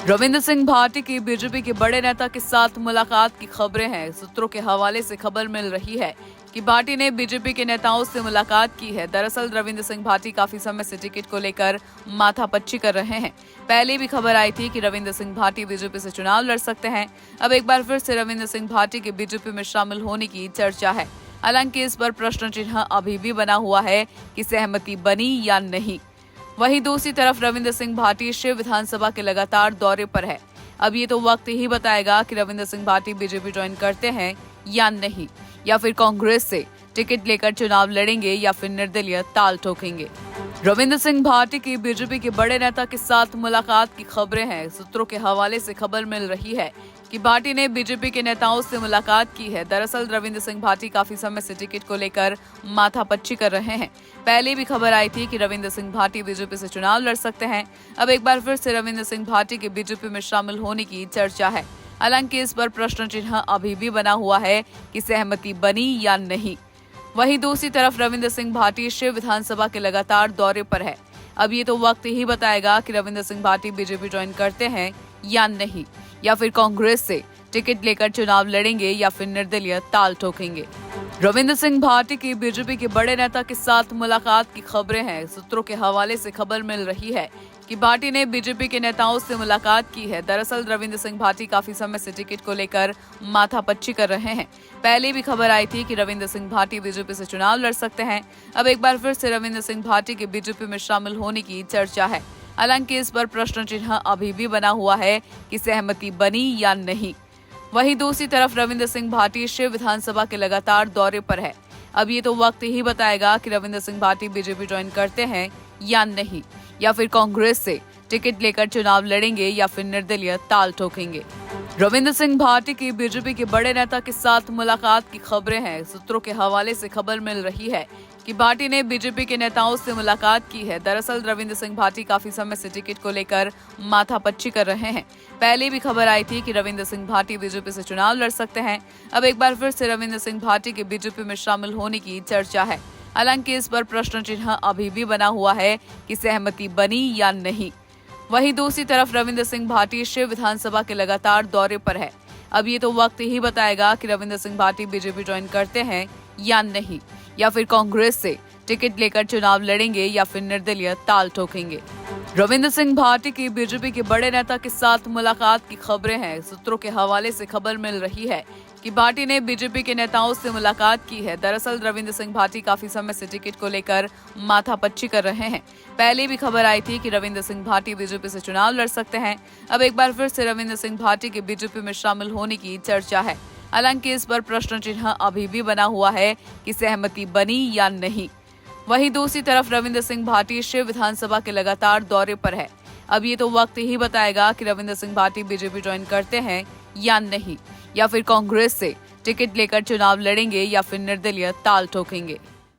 रविंद्र सिंह भाटी की बीजेपी के बड़े नेता के साथ मुलाकात की खबरें हैं। सूत्रों के हवाले से खबर मिल रही है कि भाटी ने बीजेपी के नेताओं से मुलाकात की है। दरअसल रविंद्र सिंह भाटी काफी समय से टिकट को लेकर माथापच्ची कर रहे हैं। पहले भी खबर आई थी कि रविंद्र सिंह भाटी बीजेपी से चुनाव लड़ सकते हैं। अब एक बार फिर से रविंद्र सिंह भाटी के बीजेपी में शामिल होने की चर्चा है। हालांकि इस पर प्रश्न चिन्ह अभी भी बना हुआ है कि सहमति बनी या नहीं। वहीं दूसरी तरफ रविंद्र सिंह भाटी शिव विधानसभा के लगातार दौरे पर है। अब ये तो वक्त ही बताएगा कि रविंद्र सिंह भाटी बीजेपी ज्वाइन करते हैं या नहीं, या फिर कांग्रेस से टिकट लेकर चुनाव लड़ेंगे या फिर निर्दलीय ताल ठोकेंगे। रविंद्र सिंह भाटी की बीजेपी के बड़े नेता के साथ मुलाकात की खबरें हैं। सूत्रों के हवाले से खबर मिल रही है कि भाटी ने बीजेपी के नेताओं से मुलाकात की है। दरअसल रविंद्र सिंह भाटी काफी समय से टिकट को लेकर माथापच्ची कर रहे हैं। पहले भी खबर आई थी कि रविंद्र सिंह भाटी बीजेपी से चुनाव लड़ सकते हैं। अब एक बार फिर से रविंद्र सिंह भाटी के बीजेपी में शामिल होने की चर्चा है। हालांकि इस पर प्रश्न चिन्ह अभी भी बना हुआ है कि सहमति बनी या नहीं। वहीं दूसरी तरफ रविंद्र सिंह भाटी शिव विधानसभा के लगातार दौरे पर है। अब ये तो वक्त ही बताएगा कि रविंद्र सिंह भाटी बीजेपी ज्वाइन करते हैं या नहीं, या फिर कांग्रेस से टिकट लेकर चुनाव लड़ेंगे या फिर निर्दलीय ताल ठोकेंगे। रविंद्र सिंह भाटी की बीजेपी के बड़े नेता के साथ मुलाकात की खबरें हैं। सूत्रों के हवाले से खबर मिल रही है कि भाटी ने बीजेपी के नेताओं से मुलाकात की है। दरअसल रविंद्र सिंह भाटी काफी समय से टिकट को लेकर माथापच्ची कर रहे हैं। पहले भी खबर आई थी कि रविंद्र सिंह भाटी बीजेपी से चुनाव लड़ सकते हैं। अब एक बार फिर से रविंद्र सिंह भाटी के बीजेपी में शामिल होने की चर्चा है। हालांकि इस पर प्रश्न चिन्ह अभी भी बना हुआ है कि सहमति बनी या नहीं। वहीं दूसरी तरफ रविंद्र सिंह भाटी शिव विधानसभा के लगातार दौरे पर है। अब ये तो वक्त ही बताएगा कि रविंद्र सिंह भाटी बीजेपी ज्वाइन करते हैं या नहीं, या फिर कांग्रेस से टिकट लेकर चुनाव लड़ेंगे या फिर निर्दलीय ताल ठोकेंगे। रविंद्र सिंह भाटी की बीजेपी के बड़े नेता के साथ मुलाकात की खबरें हैं। सूत्रों के हवाले से खबर मिल रही है कि भाटी ने बीजेपी के नेताओं से मुलाकात की है। दरअसल रविंद्र सिंह भाटी काफी समय से टिकट को लेकर माथापच्ची कर रहे हैं। पहले भी खबर आई थी कि रविंद्र सिंह भाटी बीजेपी से चुनाव लड़ सकते हैं। अब एक बार फिर से रविंद्र सिंह भाटी के बीजेपी में शामिल होने की चर्चा है। हालांकि इस पर प्रश्न चिन्ह अभी भी बना हुआ है कि सहमति बनी या नहीं। वहीं दूसरी तरफ रविंद्र सिंह भाटी शिव विधानसभा के लगातार दौरे पर है। अब ये तो वक्त ही बताएगा कि रविंद्र सिंह भाटी बीजेपी ज्वाइन करते हैं या नहीं, या फिर कांग्रेस से टिकट लेकर चुनाव लड़ेंगे या फिर निर्दलीय ताल ठोकेंगे। रविंद्र सिंह भाटी की बीजेपी के बड़े नेता के साथ मुलाकात की खबरें हैं। सूत्रों के हवाले से खबर मिल रही है कि भाटी ने बीजेपी के नेताओं से मुलाकात की है। दरअसल रविंद्र सिंह भाटी काफी समय से टिकट को लेकर माथापच्ची कर रहे हैं। पहले भी खबर आई थी कि रविंद्र सिंह भाटी बीजेपी से चुनाव लड़ सकते हैं। अब एक बार फिर से रविंद्र सिंह भाटी के बीजेपी में शामिल होने की चर्चा है। हालांकि इस पर प्रश्न चिन्ह अभी भी बना हुआ है कि सहमति बनी या नहीं। वहीं दूसरी तरफ रविंद्र सिंह भाटी शिव विधानसभा के लगातार दौरे पर है। अब ये तो वक्त ही बताएगा कि रविंद्र सिंह भाटी बीजेपी ज्वाइन करते हैं या नहीं, या फिर कांग्रेस से टिकट लेकर चुनाव लड़ेंगे या फिर निर्दलीय ताल ठोकेंगे।